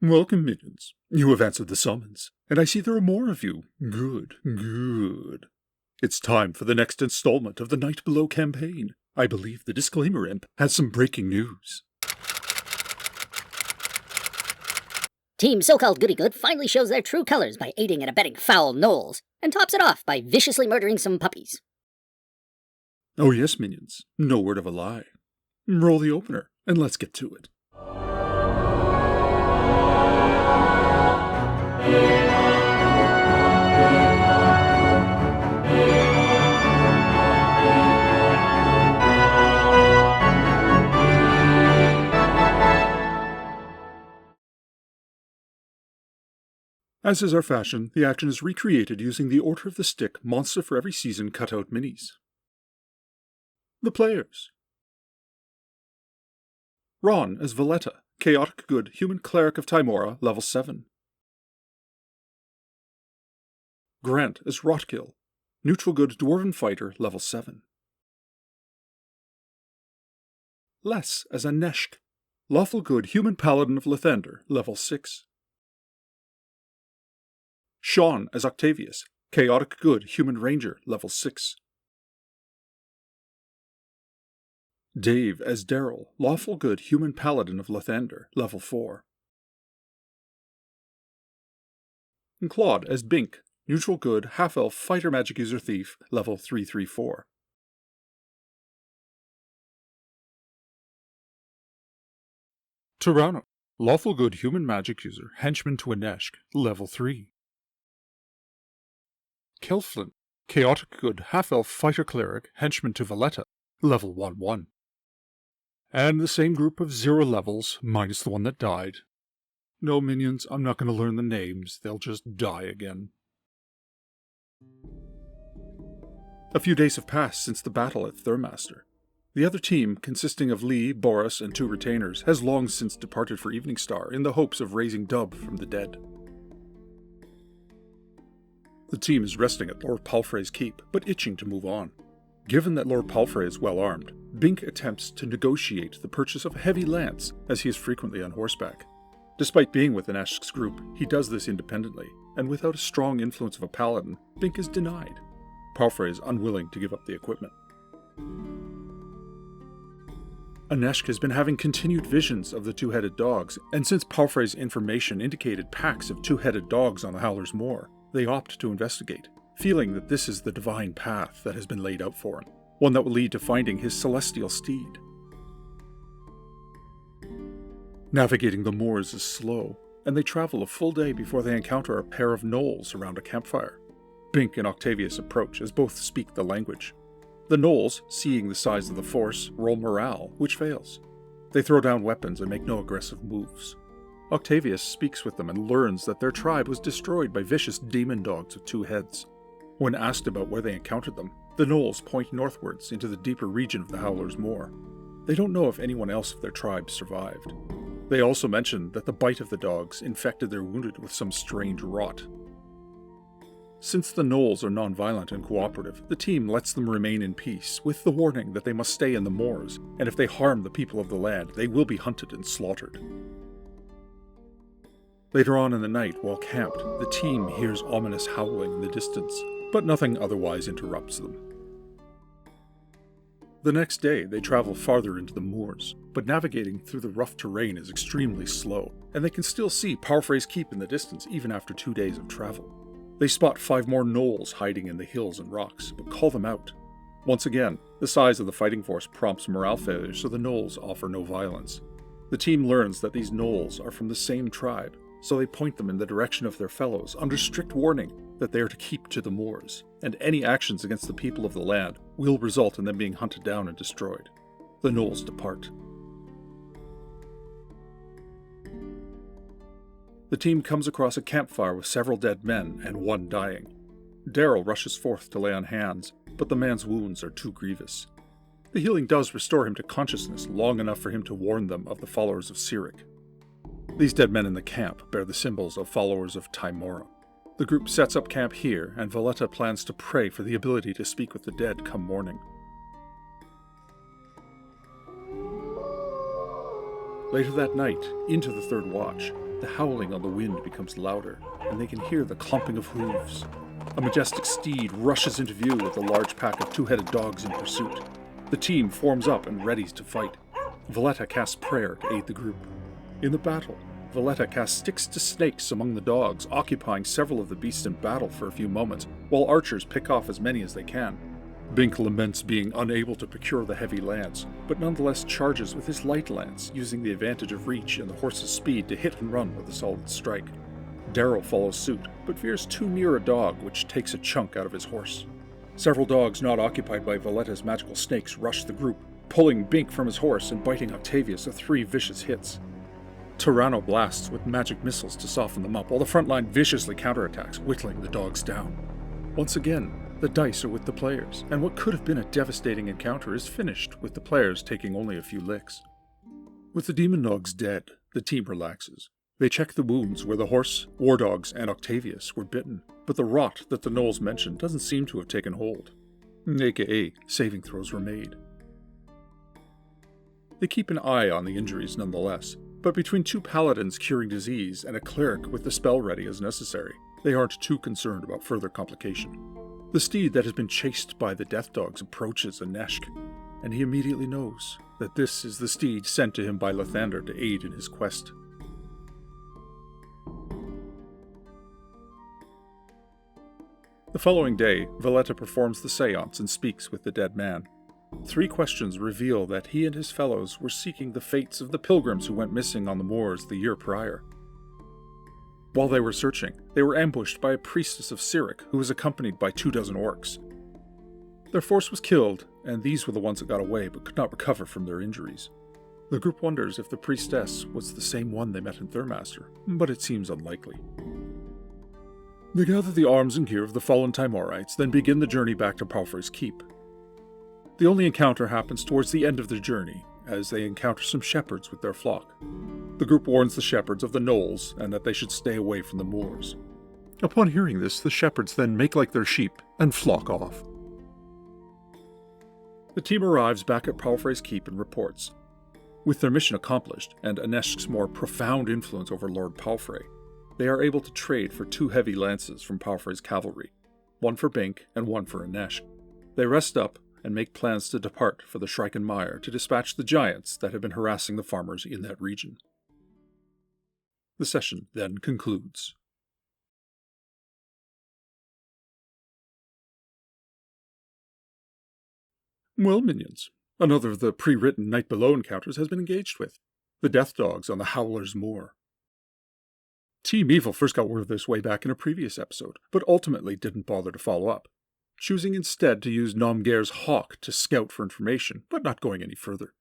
Welcome, minions. You have answered the summons, and I see there are more of you. Good, good. It's time for the next installment of the Night Below campaign. I believe the Disclaimer Imp has some breaking news. Team So-Called Goody Good finally shows their true colors by aiding and abetting foul gnolls, and tops it off by viciously murdering some puppies. Oh yes, minions. No word of a lie. Roll the opener, and let's get to it. As is our fashion, the action is recreated using the Order of the Stick Monster for Every Season cutout minis. The players: Ron as Valletta, Chaotic Good Human Cleric of Tymora, level 7. Grant as Rotkill, Neutral Good Dwarven Fighter, level 7. Les as Aneshk, Lawful Good Human Paladin of Lathander, level 6. Sean as Octavius, Chaotic Good Human Ranger, level 6. Dave as Daryl, Lawful Good Human Paladin of Lathander, level 4. And Claude as Bink, Neutral Good Half-Elf Fighter Magic User Thief, level 334. Tirano, Lawful Good Human Magic User Henchman to Aneshk, level 3. Kelflin, Chaotic Good Half-Elf Fighter Cleric Henchman to Valletta, level 1-1. And the same group of 0 levels, minus the one that died. No, minions, I'm not going to learn the names, they'll just die again. A few days have passed since the battle at Thurmaster. The other team, consisting of Lee, Boris, and 2 retainers, has long since departed for Evening Star in the hopes of raising Dub from the dead. The team is resting at Lord Palfrey's keep, but itching to move on. Given that Lord Palfrey is well armed, Bink attempts to negotiate the purchase of a heavy lance, as he is frequently on horseback. Despite being with Aneshk's group, he does this independently, and without a strong influence of a paladin, Bink is denied. Palfrey is unwilling to give up the equipment. Aneshk has been having continued visions of the 2-headed dogs, and since Palfrey's information indicated packs of 2-headed dogs on the Howler's Moor, they opt to investigate, feeling that this is the divine path that has been laid out for him, one that will lead to finding his celestial steed. Navigating the moors is slow, and they travel a full day before they encounter a pair of gnolls around a campfire. Bink and Octavius approach as both speak the language. The gnolls, seeing the size of the force, roll morale, which fails. They throw down weapons and make no aggressive moves. Octavius speaks with them and learns that their tribe was destroyed by vicious demon dogs with 2 heads. When asked about where they encountered them, the gnolls point northwards into the deeper region of the Howler's Moor. They don't know if anyone else of their tribe survived. They also mention that the bite of the dogs infected their wounded with some strange rot. Since the gnolls are non-violent and cooperative, the team lets them remain in peace, with the warning that they must stay in the moors, and if they harm the people of the land, they will be hunted and slaughtered. Later on in the night, while camped, the team hears ominous howling in the distance, but nothing otherwise interrupts them. The next day, they travel farther into the moors, but navigating through the rough terrain is extremely slow, and they can still see Palfrey's keep in the distance even after 2 days of travel. They spot 5 more gnolls hiding in the hills and rocks, but call them out. Once again, the size of the fighting force prompts morale failure, so the gnolls offer no violence. The team learns that these gnolls are from the same tribe, so they point them in the direction of their fellows under strict warning that they are to keep to the moors, and any actions against the people of the land will result in them being hunted down and destroyed. The gnolls depart. The team comes across a campfire with several dead men and 1 dying. Daryl rushes forth to lay on hands, but the man's wounds are too grievous. The healing does restore him to consciousness long enough for him to warn them of the followers of Cyric. These dead men in the camp bear the symbols of followers of Tymora. The group sets up camp here, and Valletta plans to pray for the ability to speak with the dead come morning. Later that night, into the third watch, The howling on the wind becomes louder, and they can hear the clomping of hooves. A majestic steed rushes into view with a large pack of two-headed dogs in pursuit. The team forms up and readies to fight. Valletta casts Prayer to aid the group. In the battle, Valletta casts Sticks to Snakes among the dogs, occupying several of the beasts in battle for a few moments, while archers pick off as many as they can. Bink laments being unable to procure the heavy lance, but nonetheless charges with his light lance, using the advantage of reach and the horse's speed to hit and run with a solid strike. Darrow follows suit, but veers too near a dog, which takes a chunk out of his horse. Several dogs not occupied by Valletta's magical snakes rush the group, pulling Bink from his horse and biting Octavius with 3 vicious hits. Tyranno blasts with magic missiles to soften them up, while the front line viciously counterattacks, whittling the dogs down. Once again, the dice are with the players, and what could have been a devastating encounter is finished, with the players taking only a few licks. With the demon dogs dead, the team relaxes. They check the wounds where the horse, war dogs, and Octavius were bitten, but the rot that the gnolls mentioned doesn't seem to have taken hold. AKA, saving throws were made. They keep an eye on the injuries nonetheless, but between 2 paladins curing disease and a cleric with the spell ready as necessary, they aren't too concerned about further complication. The steed that has been chased by the death dogs approaches Aneshk, and he immediately knows that this is the steed sent to him by Lathander to aid in his quest. The following day, Valletta performs the seance and speaks with the dead man. 3 questions reveal that he and his fellows were seeking the fates of the pilgrims who went missing on the moors the year prior. While they were searching, they were ambushed by a priestess of Cyric who was accompanied by 24 orcs. Their force was killed, and these were the ones that got away but could not recover from their injuries. The group wonders if the priestess was the same one they met in Thurmaster, but it seems unlikely. They gather the arms and gear of the fallen Timorites, then begin the journey back to Palfrey's Keep. The only encounter happens towards the end of their journey, as they encounter some shepherds with their flock. The group warns the shepherds of the gnolls and that they should stay away from the moors. Upon hearing this, the shepherds then make like their sheep and flock off. The team arrives back at Palfrey's Keep and reports. With their mission accomplished, and Aneshk's more profound influence over Lord Palfrey, they are able to trade for 2 heavy lances from Palfrey's cavalry, one for Bink and one for Aneshk. They rest up and make plans to depart for the Shrieken Mire to dispatch the giants that have been harassing the farmers in that region. The session then concludes. Well, minions, another of the pre-written Night Below encounters has been engaged with. The Death Dogs on the Howler's Moor. Team Evil first got word of this way back in a previous episode, but ultimately didn't bother to follow up, choosing instead to use Nomgair's Hawk to scout for information, but not going any further.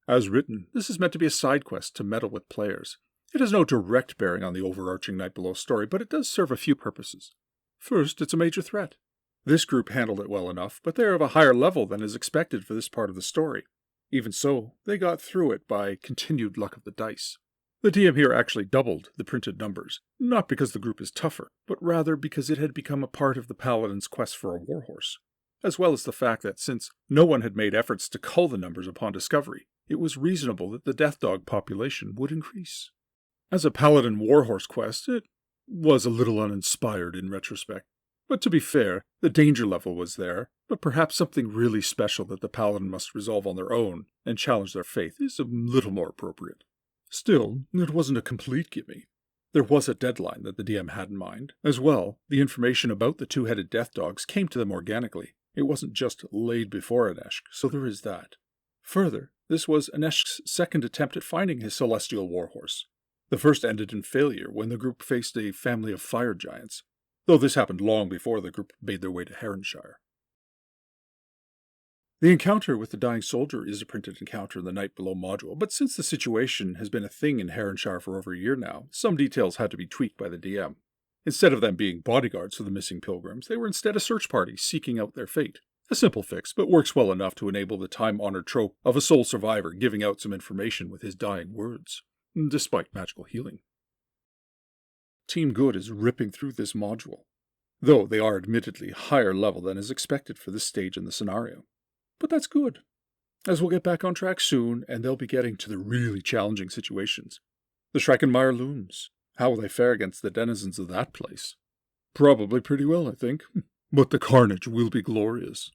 As written, this is meant to be a side quest to meddle with players. It has no direct bearing on the overarching Night Below story, but it does serve a few purposes. First, it's a major threat. This group handled it well enough, but they are of a higher level than is expected for this part of the story. Even so, they got through it by continued luck of the dice. The DM here actually doubled the printed numbers, not because the group is tougher, but rather because it had become a part of the Paladin's quest for a warhorse, as well as the fact that since no one had made efforts to cull the numbers upon discovery, it was reasonable that the Death Dog population would increase. As a Paladin warhorse quest, it was a little uninspired in retrospect. But to be fair, the danger level was there, but perhaps something really special that the Paladin must resolve on their own and challenge their faith is a little more appropriate. Still, it wasn't a complete gimme. There was a deadline that the DM had in mind. As well, the information about the 2-headed death dogs came to them organically. It wasn't just laid before Aneshk, so there is that. Further, this was Aneshk's second attempt at finding his celestial warhorse. The first ended in failure when the group faced a family of fire giants, though this happened long before the group made their way to Haranshire. The encounter with the dying soldier is a printed encounter in the Night Below module, but since the situation has been a thing in Haranshire for over a year now, some details had to be tweaked by the DM. Instead of them being bodyguards for the missing pilgrims, they were instead a search party seeking out their fate. A simple fix, but works well enough to enable the time-honored trope of a sole survivor giving out some information with his dying words, despite magical healing. Team Good is ripping through this module, though they are admittedly higher level than is expected for this stage in the scenario. But that's good, as we'll get back on track soon, and they'll be getting to the really challenging situations. The Schreckenmeyer looms. How will they fare against the denizens of that place? Probably pretty well, I think. But the carnage will be glorious.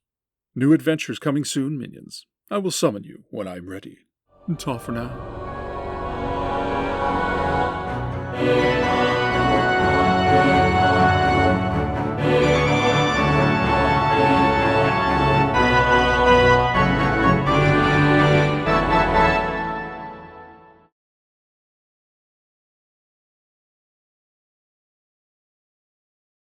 New adventures coming soon, minions. I will summon you when I'm ready. Ta for now.